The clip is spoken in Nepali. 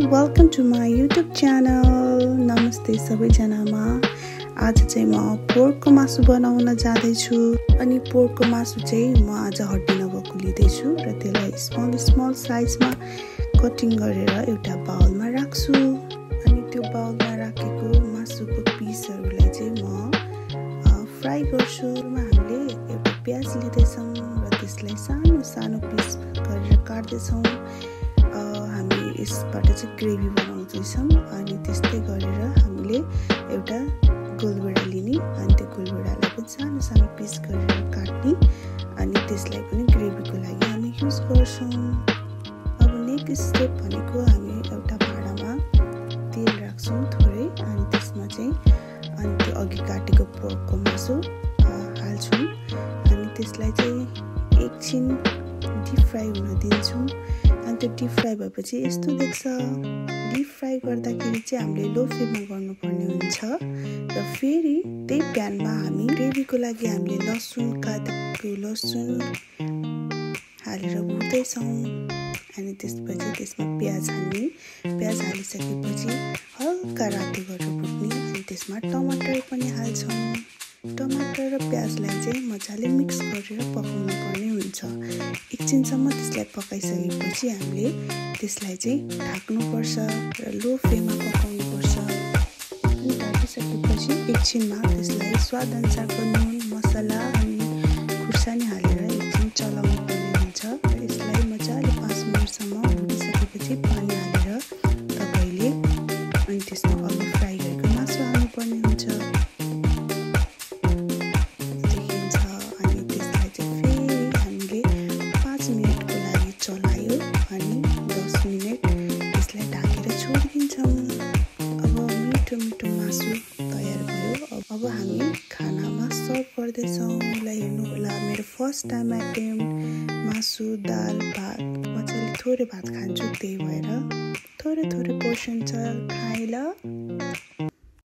Welcome to my YouTube channel. नमस्ते सबैजनामा। आज चाहिँ म पोर्कको मासु बनाउन जाँदैछु। अनि पोर्कको मासु चाहिँ म आज हड्डी नभएको लिँदैछु र त्यसलाई स्मल साइजमा कटिङ गरेर एउटा बाउलमा राख्छु। अनि त्यो बाउलमा राखेको मासुको पिसहरूलाई चाहिँ म फ्राई गर्छु। हामीले एउटा प्याज लिँदैछौँ र त्यसलाई सानो सानो पिस गरेर काट्दैछौँ। हामी यसबाट चाहिँ ग्रेभी बनाउँदैछौँ। अनि त्यस्तै गरेर हामीले एउटा गोलभेडा लिने अनि त्यो गोलभेडालाई पनि सानो सानो पिस गरेर काट्ने अनि त्यसलाई पनि ग्रेभीको लागि हामी युज गर्छौँ। अब नेक्स्ट स्टेप भनेको हामी एउटा भाँडामा तेल राख्छौँ थोरै अनि त्यसमा चाहिँ अनि त्यो अघि काटेको पोर्कको मासु हाल्छौँ। अनि त्यसलाई चाहिँ एकछिन डिप फ्राई हुन दिन्छौँ। अनि त्यो डिप फ्राई भएपछि यस्तो देख्छ। डिप फ्राई गर्दाखेरि चाहिँ हामीले लो फ्लेममा गर्नुपर्ने हुन्छ र फेरि त्यही प्यानमा हामी ग्रेभीको लागि हामीले काटेको लसुन हालेर भुट्दैछौँ। अनि त्यसपछि त्यसमा प्याज हाल्ने। प्याज हालिसकेपछि हल्का रातो गरेर भुट्ने। अनि त्यसमा टमाटर पनि हाल्छौँ। टमाटर र प्याजलाई चाहिँ मजाले मिक्स गरेर पकाउनु पर्ने हुन्छ। एकछिनसम्म त्यसलाई पकाइसकेपछि हामीले त्यसलाई चाहिँ ढाक्नुपर्छ र लो फ्लेममा पकाउनुपर्छ। अनि ढाकिसकेपछि एकछिनमा त्यसलाई स्वादअनुसारको नुन मसला अनि खुर्सानी हालेर एकछिन चलाउनु पर्ने हुन्छ। र यसलाई मजाले 5 मिनटसम्म भुटिसकेपछि पानी हालेर तपाईँले अनि त्यसमा अघि फ्राई गरेको मासु हाल्नुपर्ने हुन्छ। मिठो मासु तयार भयो। अब हामी खानामा सर्भ गर्दैछौँ। ल हेर्नु होला मेरो फर्स्ट टाइम एटेम्प्ट मासु दाल भात। म चाहिँ थोरै भात खान्छु त्यही भएर थोरै पोर्सन छ खाएँ ल।